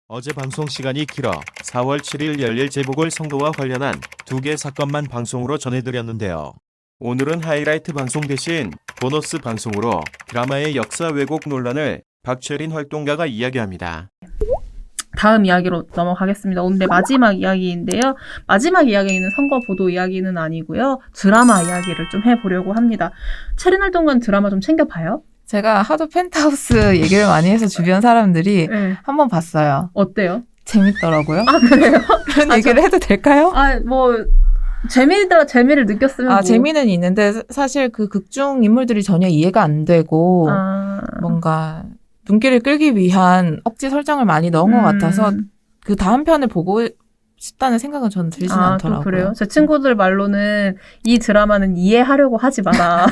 어제 방송 시간이 길어 4월 7일 열릴 재보궐 선거와 관련한 2개 사건만 방송으로 전해드렸는데요. 오늘은 하이라이트 방송 대신 보너스 방송으로 드라마의 역사 왜곡 논란을 박철인 활동가가 이야기합니다. 다음 이야기로 넘어가겠습니다. 오늘의 마지막 이야기인데요. 마지막 이야기는 선거 보도 이야기는 아니고요. 드라마 이야기를 좀 해보려고 합니다. 체린 활동가는 드라마 좀 챙겨봐요? 제가 하도 펜트하우스 얘기를 많이 해서 주변 사람들이 네. 한번 봤어요. 어때요? 재밌더라고요. 아, 그래요? 그런 얘기를 해도 될까요? 재미를 느꼈으면 재미는 있는데 사실 그 극중 인물들이 전혀 이해가 안 되고 뭔가 눈길을 끌기 위한 억지 설정을 많이 넣은 것 같아서 그 다음 편을 보고 싶다는 생각은 저는 들지는 않더라고요. 또 그래요? 제 친구들 말로는 이 드라마는 이해하려고 하지 마라.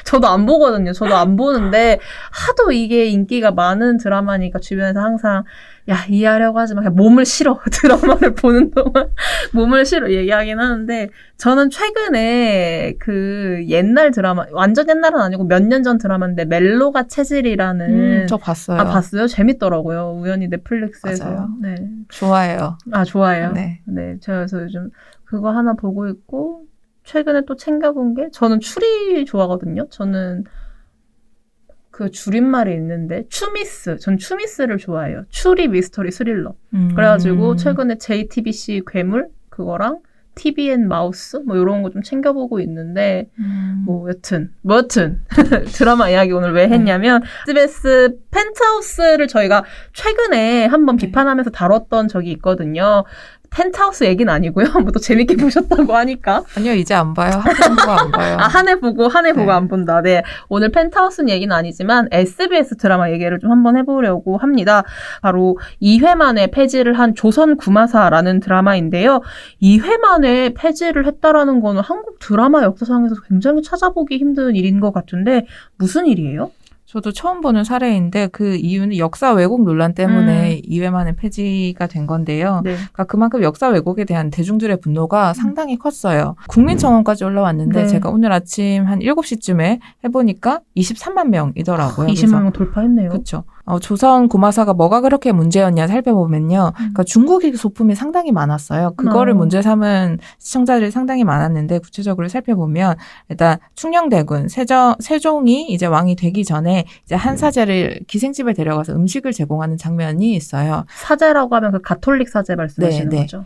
저도 안 보거든요. 저도 안 보는데 하도 이게 인기가 많은 드라마니까 주변에서 항상 야, 이해하려고 하지 마. 그냥 몸을 실어. 드라마를 보는 동안 몸을 실어 얘기하긴 하는데 저는 최근에 그 옛날 드라마, 완전 옛날은 아니고 몇 년 전 드라마인데 멜로가 체질이라는 저 봤어요. 봤어요? 재밌더라고요. 우연히 넷플릭스에서. 맞아요. 네. 좋아해요. 좋아해요? 네. 네. 제가 그래서 요즘 그거 하나 보고 있고 최근에 또 챙겨본 게 저는 추리 좋아하거든요. 저는 그 줄임말이 있는데 추미스. 전 추미스를 좋아해요. 추리 미스터리 스릴러. 그래가지고 최근에 JTBC 괴물 그거랑 TVN 마우스 뭐 이런 거 좀 챙겨보고 있는데 뭐 여튼 드라마 이야기 오늘 왜 했냐면 SBS 펜트하우스를 저희가 최근에 한번 비판하면서 다뤘던 적이 있거든요. 펜트하우스 얘기는 아니고요. 뭐 또 재밌게 보셨다고 하니까. 아니요, 이제 안 봐요. 한 해 보고 안 봐요. 한 해 보고 안 본다. 네. 오늘 펜트하우스 얘기는 아니지만 SBS 드라마 얘기를 좀 한번 해보려고 합니다. 바로 2회 만에 폐지를 한 조선 구마사라는 드라마인데요. 2회 만에 폐지를 했다라는 거는 한국 드라마 역사상에서 굉장히 찾아보기 힘든 일인 것 같은데 무슨 일이에요? 저도 처음 보는 사례인데 그 이유는 역사 왜곡 논란 때문에 2회 만에 폐지가 된 건데요. 네. 그러니까 그만큼 역사 왜곡에 대한 대중들의 분노가 상당히 컸어요. 국민청원까지 올라왔는데 네. 제가 오늘 아침 한 7시쯤에 해보니까 23만 명이더라고요. 20만 명 돌파했네요. 그렇죠. 조선 구마사가 뭐가 그렇게 문제였냐 살펴보면요. 그러니까 중국의 소품이 상당히 많았어요. 그거를 문제 삼은 시청자들이 상당히 많았는데 구체적으로 살펴보면 일단 충녕대군 세종이 이제 왕이 되기 전에 이제 한 사제를 기생집에 데려가서 음식을 제공하는 장면이 있어요. 사제라고 하면 그 가톨릭 사제 말씀하시는 거죠?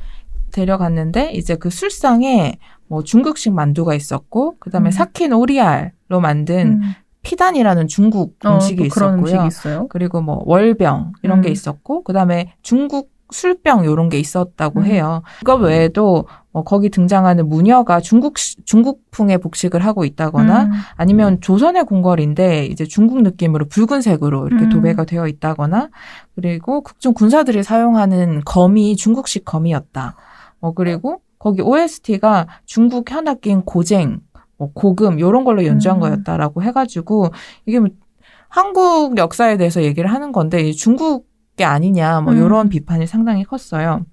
데려갔는데 이제 그 술상에 뭐 중국식 만두가 있었고 그다음에 사킨 오리알로 만든 피단이라는 중국 음식이 그런 있었고요. 음식이 있어요? 그리고 뭐 월병 이런 게 있었고 그다음에 중국 술병 이런 게 있었다고 해요. 그거 외에도 뭐 거기 등장하는 무녀가 중국풍의 복식을 하고 있다거나 아니면 조선의 궁궐인데 이제 중국 느낌으로 붉은색으로 이렇게 도배가 되어 있다거나 그리고 극중 군사들이 사용하는 검이 중국식 검이었다. 그리고 거기 OST가 중국 현악기인 고쟁 고금 이런 걸로 연주한 거였다라고 해가지고 이게 뭐 한국 역사에 대해서 얘기를 하는 건데 중국이 아니냐 뭐 이런 비판이 상당히 컸어요.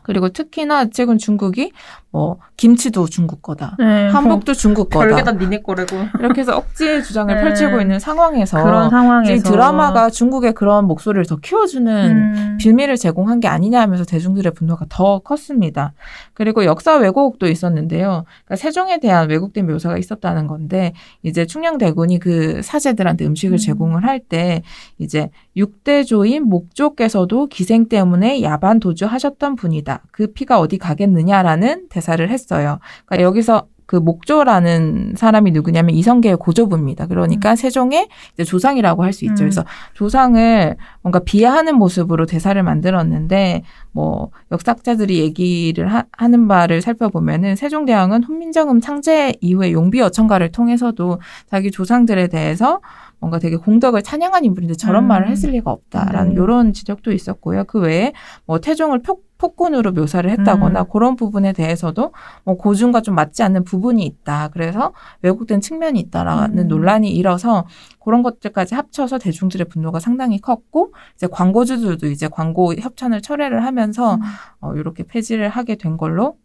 그리고 특히나 최근 중국이 뭐 김치도 중국 거다. 네, 한복도 중국 거다. 별게 다 니네 거라고. 이렇게 해서 억지의 주장을 펼치고 있는 상황에서 그런 상황에서 드라마가 중국의 그런 목소리를 더 키워주는 빌미를 제공한 게 아니냐 하면서 대중들의 분노가 더 컸습니다. 그리고 역사 왜곡도 있었는데요. 그러니까 세종에 대한 왜곡된 묘사가 있었다는 건데 이제 충녕대군이 그 사제들한테 음식을 제공을 할 때 이제 6대조인 목조께서도 기생 때문에 야반 도주하셨던 분이다. 그 피가 어디 가겠느냐라는 대사를 했어요. 그러니까 여기서 그 목조라는 사람이 누구냐면 이성계의 고조부입니다. 그러니까 세종의 이제 조상이라고 할 수 있죠. 그래서 조상을 뭔가 비하하는 모습으로 대사를 만들었는데 뭐 역사학자들이 얘기를 하는 바를 살펴보면은 세종대왕은 훈민정음 창제 이후에 용비어천가를 통해서도 자기 조상들에 대해서 뭔가 되게 공덕을 찬양한 인물인데 저런 말을 했을 리가 없다라는 이런 지적도 있었고요. 그 외에 뭐 태종을 폭군으로 묘사를 했다거나 그런 부분에 대해서도 뭐 고증과 좀 맞지 않는 부분이 있다. 그래서 왜곡된 측면이 있다라는 논란이 일어서 그런 것들까지 합쳐서 대중들의 분노가 상당히 컸고 이제 광고주들도 이제 광고 협찬을 철회를 하면서 이렇게 폐지를 하게 된 걸로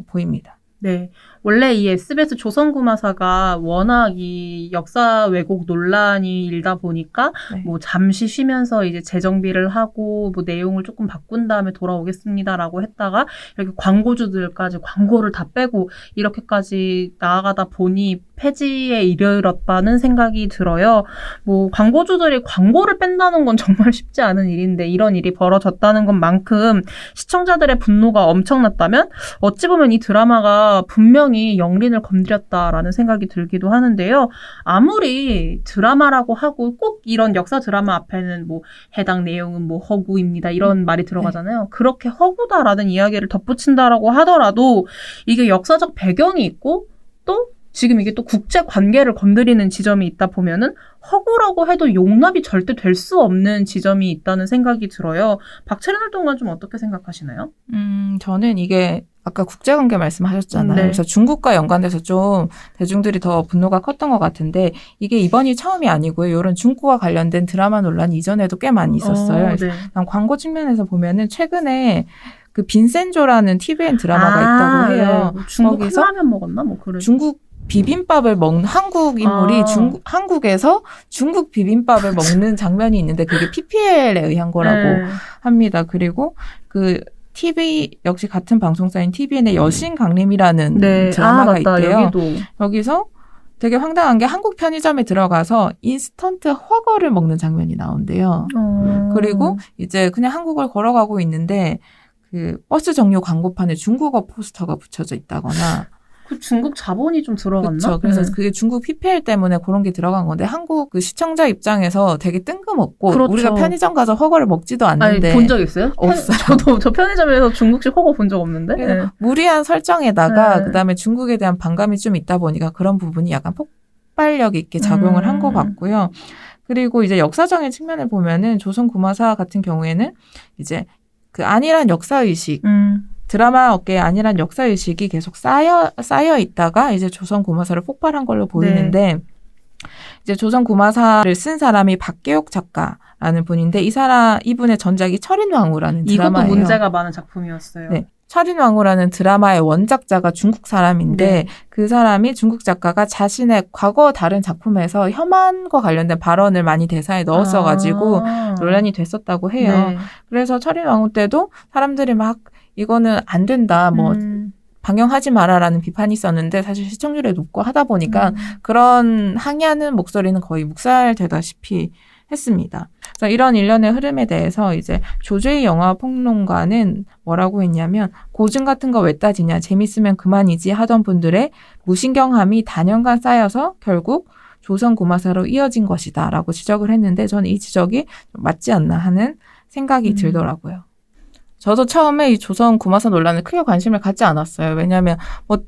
보입니다. 네. 원래 이 SBS 조선구마사가 워낙 이 역사 왜곡 논란이 일다 보니까 네. 뭐 잠시 쉬면서 이제 재정비를 하고 뭐 내용을 조금 바꾼 다음에 돌아오겠습니다라고 했다가 이렇게 광고주들까지 광고를 다 빼고 이렇게까지 나아가다 보니 폐지에 이르렀다는 생각이 들어요. 뭐 광고주들이 광고를 뺀다는 건 정말 쉽지 않은 일인데 이런 일이 벌어졌다는 것만큼 시청자들의 분노가 엄청났다면 어찌 보면 이 드라마가 분명히 영린을 건드렸다라는 생각이 들기도 하는데요. 아무리 드라마라고 하고 꼭 이런 역사 드라마 앞에는 뭐 해당 내용은 뭐 허구입니다. 이런 말이 들어가잖아요. 그렇게 허구다라는 이야기를 덧붙인다라고 하더라도 이게 역사적 배경이 있고 또 지금 이게 또 국제 관계를 건드리는 지점이 있다 보면은 허구라고 해도 용납이 절대 될 수 없는 지점이 있다는 생각이 들어요. 박채린 활동가는 좀 어떻게 생각하시나요? 저는 이게 아까 국제관계 말씀하셨잖아요. 네. 그래서 중국과 연관돼서 좀 대중들이 더 분노가 컸던 것 같은데 이게 이번이 처음이 아니고요. 이런 중국과 관련된 드라마 논란이 이전에도 꽤 많이 있었어요. 네. 광고 측면에서 보면은 최근에 그 빈센조라는 TVN 드라마가 있다고 해요. 네. 중국 거기서 컵라면 먹었나? 뭐 그런. 중국 비빔밥을 먹는 한국 인물이 한국에서 중국 비빔밥을 먹는 장면이 있는데 그게 PPL에 의한 거라고 합니다. 그리고 그 TV 역시 같은 방송사인 TVN의 여신 강림이라는 드라마가 맞다. 있대요. 여기도. 여기서 되게 황당한 게 한국 편의점에 들어가서 인스턴트 허거를 먹는 장면이 나온대요. 그리고 이제 그냥 한국을 걸어가고 있는데 그 버스 정류 광고판에 중국어 포스터가 붙여져 있다거나 그 중국 자본이 좀 들어갔나? 그렇죠. 그래서 그게 중국 PPL 때문에 그런 게 들어간 건데 한국 그 시청자 입장에서 되게 뜬금없고 그렇죠. 우리가 편의점 가서 허거를 먹지도 않는데 본 적 있어요? 없어요. 저 편의점에서 중국식 허거 본 적 없는데. 네. 무리한 설정에다가 그다음에 중국에 대한 반감이 좀 있다 보니까 그런 부분이 약간 폭발력 있게 작용을 한 것 같고요. 그리고 이제 역사적인 측면을 보면은 조선 구마사 같은 경우에는 이제 그 안일한 역사의식 드라마 업계에 안일한 역사의식이 계속 쌓여 있다가 이제 조선 구마사를 폭발한 걸로 보이는데 이제 조선 구마사를 쓴 사람이 박계옥 작가라는 분인데 이분의 전작이 철인왕후라는 드라마예요. 이것도 문제가 많은 작품이었어요. 네. 철인왕후라는 드라마의 원작자가 중국 사람인데 그 사람이 중국 작가가 자신의 과거 다른 작품에서 혐한과 관련된 발언을 많이 대사에 넣었어가지고 논란이 됐었다고 해요. 그래서 철인왕후 때도 사람들이 막 이거는 안 된다, 뭐, 방영하지 마라라는 비판이 있었는데 사실 시청률이 높고 하다 보니까 그런 항의하는 목소리는 거의 묵살되다시피 했습니다. 그래서 이런 일련의 흐름에 대해서 이제 조재희 영화 평론가는 뭐라고 했냐면 고증 같은 거 왜 따지냐, 재밌으면 그만이지 하던 분들의 무신경함이 단연간 쌓여서 결국 조선 구마사로 이어진 것이다 라고 지적을 했는데 저는 이 지적이 맞지 않나 하는 생각이 들더라고요. 저도 처음에 이 조선 구마사 논란에 크게 관심을 갖지 않았어요. 왜냐하면 뭐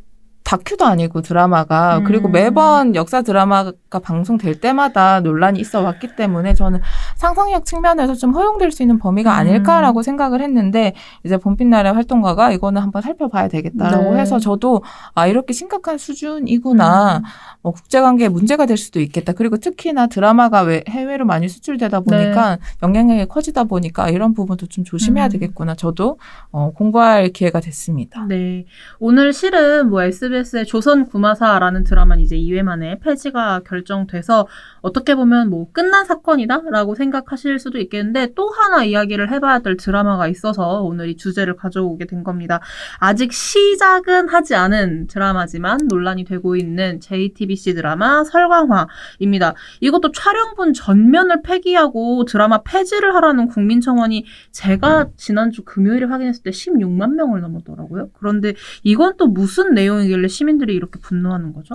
다큐도 아니고 드라마가 그리고 매번 역사 드라마가 방송될 때마다 논란이 있어 왔기 때문에 저는 상상력 측면에서 좀 허용될 수 있는 범위가 아닐까라고 생각을 했는데 이제 봄빛날의 활동가가 이거는 한번 살펴봐야 되겠다라고 해서 저도 이렇게 심각한 수준이구나. 뭐 국제관계에 문제가 될 수도 있겠다. 그리고 특히나 드라마가 해외로 많이 수출되다 보니까 영향력이 커지다 보니까 이런 부분도 좀 조심해야 되겠구나. 저도 공부할 기회가 됐습니다. 네. 오늘 실은 뭐 SBS의 조선 구마사라는 드라마는 이제 2회 만에 폐지가 결정돼서 어떻게 보면 뭐 끝난 사건이다라고 생각하실 수도 있겠는데 또 하나 이야기를 해봐야 될 드라마가 있어서 오늘 이 주제를 가져오게 된 겁니다. 아직 시작은 하지 않은 드라마지만 논란이 되고 있는 JTBC 드라마 설광화입니다. 이것도 촬영분 전면을 폐기하고 드라마 폐지를 하라는 국민청원이 제가 지난주 금요일에 확인했을 때 16만 명을 넘었더라고요. 그런데 이건 또 무슨 내용이길래 시민들이 이렇게 분노하는 거죠?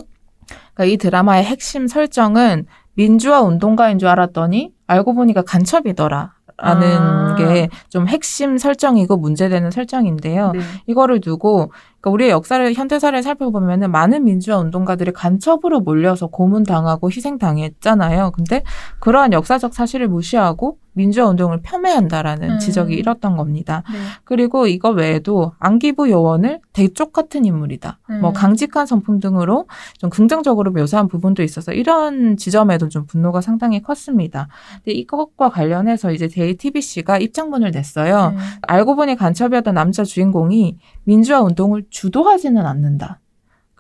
그러니까 이 드라마의 핵심 설정은 민주화 운동가인 줄 알았더니 알고 보니까 간첩이더라. 라는 게 좀 핵심 설정이고 문제되는 설정인데요. 네. 이거를 두고 그러니까 우리의 역사를 현대사를 살펴보면은 많은 민주화 운동가들이 간첩으로 몰려서 고문당하고 희생당했잖아요. 근데 그러한 역사적 사실을 무시하고 민주화 운동을 폄훼한다라는 지적이 일었던 겁니다. 네. 그리고 이거 외에도 안기부 요원을 대쪽 같은 인물이다. 뭐 강직한 성품 등으로 좀 긍정적으로 묘사한 부분도 있어서 이런 지점에도 좀 분노가 상당히 컸습니다. 근데 이것과 관련해서 이제 JTBC가 입장문을 냈어요. 알고 보니 간첩이었던 남자 주인공이 민주화 운동을 주도하지는 않는다.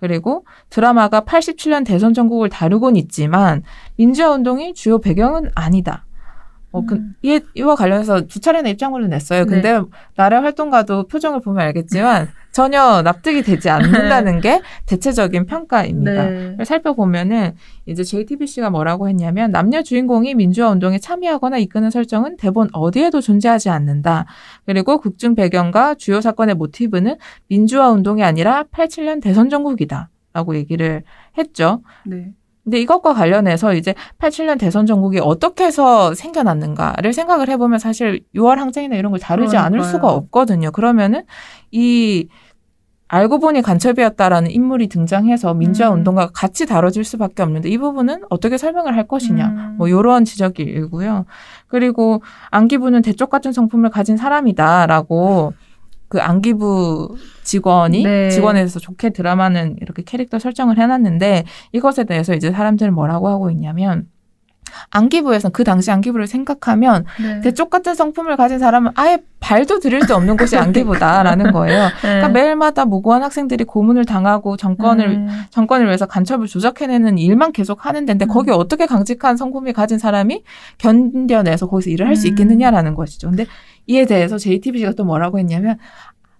그리고 드라마가 87년 대선 전국을 다루곤 있지만 민주화 운동이 주요 배경은 아니다. 이와 관련해서 두 차례나 입장문을 냈어요. 근데 나래 활동가도 표정을 보면 알겠지만 전혀 납득이 되지 않는다는 게 대체적인 평가입니다. 네. 살펴보면은 이제 JTBC가 뭐라고 했냐면 남녀 주인공이 민주화 운동에 참여하거나 이끄는 설정은 대본 어디에도 존재하지 않는다. 그리고 극중 배경과 주요 사건의 모티브는 민주화 운동이 아니라 87년 대선 전국이다. 라고 얘기를 했죠. 네. 근데 이것과 관련해서 이제 87년 대선 전국이 어떻게 해서 생겨났는가를 생각을 해보면 사실 6월 항쟁이나 이런 걸 다루지 않을 그러니까요. 수가 없거든요. 그러면은 이 알고 보니 간첩이었다라는 인물이 등장해서 민주화 운동과 같이 다뤄질 수밖에 없는데 이 부분은 어떻게 설명을 할 것이냐. 뭐 이런 지적이 일고요. 그리고 안기부는 대쪽 같은 성품을 가진 사람이다라고 그 안기부 직원이 네. 직원에 대해서 좋게 드라마는 이렇게 캐릭터 설정을 해놨는데 이것에 대해서 이제 사람들은 뭐라고 하고 있냐면 안기부에서 그 당시 안기부를 생각하면 네. 대쪽 같은 성품을 가진 사람은 아예 발도 들일 수 없는 곳이 안기부다라는 거예요. 그러니까 매일마다 무고한 학생들이 고문을 당하고 정권을 위해서 간첩을 조작해내는 일만 계속 하는 데인데 거기 어떻게 강직한 성품을 가진 사람이 견뎌내서 거기서 일을 할 수 있겠느냐라는 것이죠. 근데 이에 대해서 JTBC가 또 뭐라고 했냐면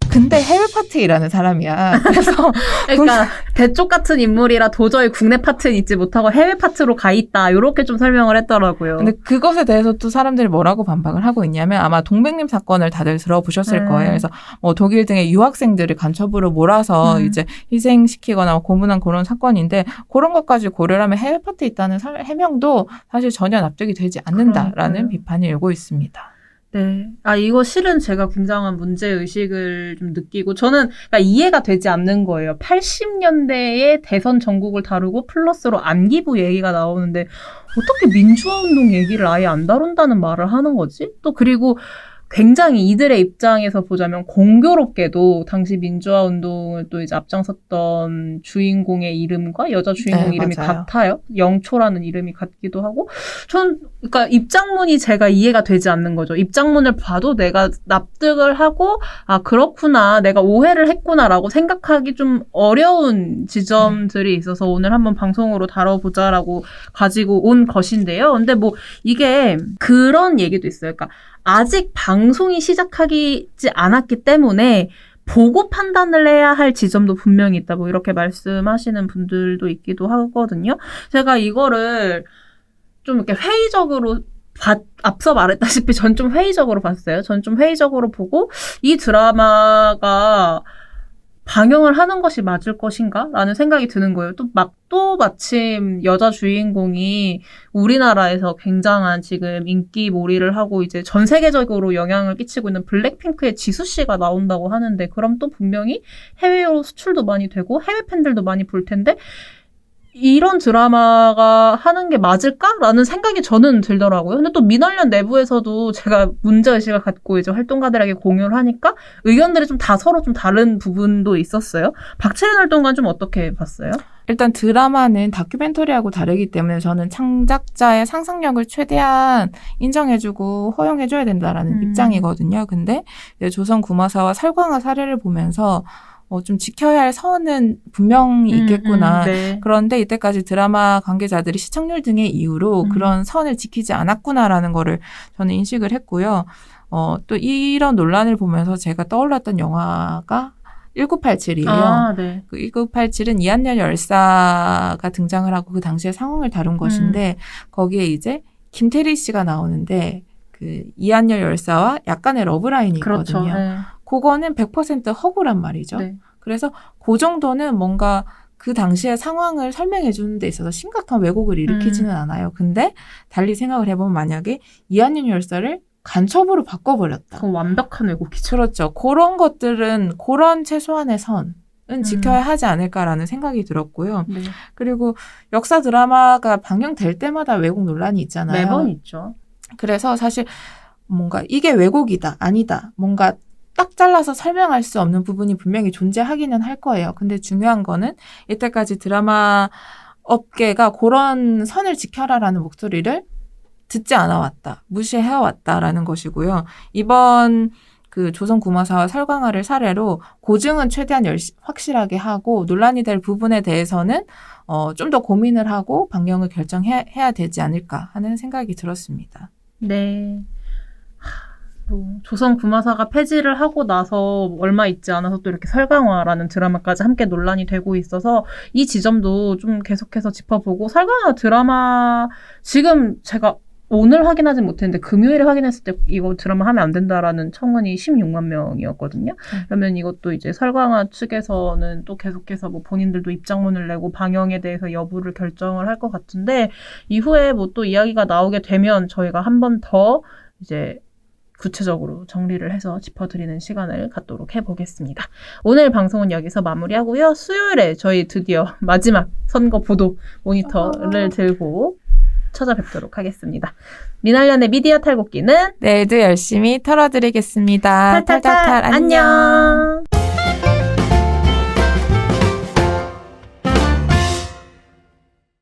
근데 해외 파트에 일하는 사람이야. 그래서 그러니까 대쪽 같은 인물이라 도저히 국내 파트는 있지 못하고 해외 파트로 가 있다. 이렇게 좀 설명을 했더라고요. 근데 그것에 대해서 또 사람들이 뭐라고 반박을 하고 있냐면 아마 동백님 사건을 다들 들어보셨을 거예요. 그래서 뭐 독일 등의 유학생들을 간첩으로 몰아서 이제 희생시키거나 고문한 그런 사건인데 그런 것까지 고려를 하면 해외 파트에 있다는 해명도 사실 전혀 납득이 되지 않는다라는 그러니까요. 비판이 일고 있습니다. 네. 이거 실은 제가 굉장한 문제의식을 좀 느끼고, 저는, 그러니까 이해가 되지 않는 거예요. 80년대에 대선 전국을 다루고 플러스로 안기부 얘기가 나오는데, 어떻게 민주화운동 얘기를 아예 안 다룬다는 말을 하는 거지? 또 그리고 굉장히 이들의 입장에서 보자면 공교롭게도 당시 민주화운동을 또 이제 앞장섰던 주인공의 이름과 여자 주인공 네, 이름이 맞아요. 같아요. 영초라는 이름이 같기도 하고. 그러니까 입장문이 제가 이해가 되지 않는 거죠. 입장문을 봐도 내가 납득을 하고, 그렇구나. 내가 오해를 했구나라고 생각하기 좀 어려운 지점들이 있어서 오늘 한번 방송으로 다뤄보자라고 가지고 온 것인데요. 근데 뭐 이게 그런 얘기도 있어요. 그러니까 아직 방송이 시작하지 않았기 때문에 보고 판단을 해야 할 지점도 분명히 있다. 뭐 이렇게 말씀하시는 분들도 있기도 하거든요. 제가 이거를 좀 이렇게 회의적으로 앞서 말했다시피 전 좀 회의적으로 봤어요. 전 좀 회의적으로 보고 이 드라마가 방영을 하는 것이 맞을 것인가? 라는 생각이 드는 거예요. 또 마침 여자 주인공이 우리나라에서 굉장한 지금 인기몰이를 하고 이제 전 세계적으로 영향을 끼치고 있는 블랙핑크의 지수 씨가 나온다고 하는데, 그럼 또 분명히 해외로 수출도 많이 되고 해외 팬들도 많이 볼 텐데, 이런 드라마가 하는 게 맞을까라는 생각이 저는 들더라고요. 근데 또 민원련 내부에서도 제가 문제의식을 갖고 이제 활동가들에게 공유를 하니까 의견들이 좀 서로 좀 다른 부분도 있었어요. 박채린 활동가는 좀 어떻게 봤어요? 일단 드라마는 다큐멘터리하고 다르기 때문에 저는 창작자의 상상력을 최대한 인정해주고 허용해줘야 된다라는 입장이거든요. 근데 조선 구마사와 설광화 사례를 보면서 좀 지켜야 할 선은 분명히 있겠구나. 네. 그런데 이때까지 드라마 관계자들이 시청률 등의 이유로 그런 선을 지키지 않았구나라는 거를 저는 인식을 했고요. 또 이런 논란을 보면서 제가 떠올랐던 영화가 1987이에요. 네. 그 1987은 이한열 열사가 등장을 하고 그 당시의 상황을 다룬 것인데 거기에 이제 김태리 씨가 나오는데 그 이한열 열사와 약간의 러브라인이 있거든요. 그렇죠. 네. 그거는 100% 허구란 말이죠. 네. 그래서 그 정도는 뭔가 그 당시의 상황을 설명해 주는 데 있어서 심각한 왜곡을 일으키지는 않아요. 근데 달리 생각을 해보면 만약에 이한열 열사를 간첩으로 바꿔버렸다. 그건 완벽한 왜곡이죠. 그렇죠. 그런 것들은 그런 최소한의 선은 지켜야 하지 않을까라는 생각이 들었고요. 네. 그리고 역사 드라마가 방영될 때마다 왜곡 논란이 있잖아요. 매번 있죠. 그래서 사실 뭔가 이게 왜곡이다, 아니다, 뭔가 딱 잘라서 설명할 수 없는 부분이 분명히 존재하기는 할 거예요. 근데 중요한 거는 이때까지 드라마 업계가 그런 선을 지켜라라는 목소리를 듣지 않아왔다, 무시해왔다라는 것이고요. 이번 그 조선구마사와 설광화를 사례로 고증은 최대한 확실하게 하고 논란이 될 부분에 대해서는 좀 더 고민을 하고 방향을 결정해야 되지 않을까 하는 생각이 들었습니다. 네. 조선 구마사가 폐지를 하고 나서 얼마 있지 않아서 또 이렇게 설강화라는 드라마까지 함께 논란이 되고 있어서 이 지점도 좀 계속해서 짚어보고 설강화 드라마 지금 제가 오늘 확인하진 못했는데 금요일에 확인했을 때 이거 드라마 하면 안 된다라는 청원이 16만 명이었거든요. 그러면 이것도 이제 설강화 측에서는 또 계속해서 뭐 본인들도 입장문을 내고 방영에 대해서 여부를 결정을 할 것 같은데 이후에 뭐 또 이야기가 나오게 되면 저희가 한 번 더 이제 구체적으로 정리를 해서 짚어드리는 시간을 갖도록 해보겠습니다. 오늘 방송은 여기서 마무리하고요. 수요일에 저희 드디어 마지막 선거 보도 모니터를 들고 찾아뵙도록 하겠습니다. 미날련의 미디어 탈곡기는 내일도 열심히 털어드리겠습니다. 탈탈탈 안녕.